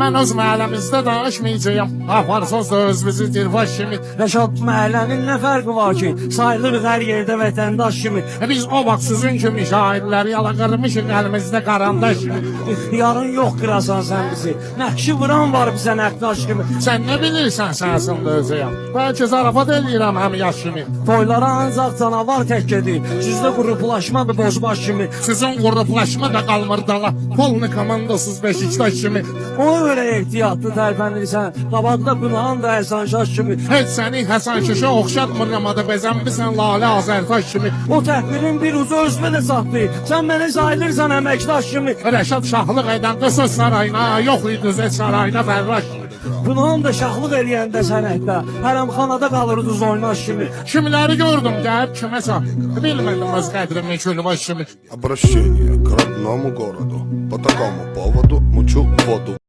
Mən öz məhəlləmizdə danışmayacağım. Aparsız da öz bizi dirvaş kimi. Rəşad, məhəllənin nə fərqi var ki? Sayılırıq hər yerdə vətəndaş kimi. Biz o vaxt sizin kimi şairləri yala qırmışıq əlimizdə qarandaş kimi. İxtiyarın yox qırasan sən bizi. Nəhşi vuran var bizə nəqdaş kimi. Sən nə bilirsən sənsin də özəyəm. Bəlkə zarafat eləyirəm həm yaş kimi. Toylara ancaq canavar tək gedir. Sizdə qruplaşmadır bozbaş kimi. Sizin qruplaşma da qalmır dala. Polni komandasız Beşiktaş kimi. Ona görə ehtiyatlı tərpənirsən. Qabaqda günahın da Həsən Şaş kimi. Heç səni Həsən Şişə oxşatmır namada bezənmisən Lalə Azərtaş kimi. O təhvirin bir ucu özünə də saxlayır. Sən məni sayılırsan əməkdaş kimi. Rəşad şahlıq edən qısız sarayına, yox idi zət sarayına fərraş. Günahın da şahlıq eləyəndə sənətdə. Hərəmxanada qalırdınız oynaş kimi. Kimləri gördüm gəlib kiməsə. Bilmədim öz qədrimi külbaş kimi. Обращение к родному городу. По такому поводу мучу воду.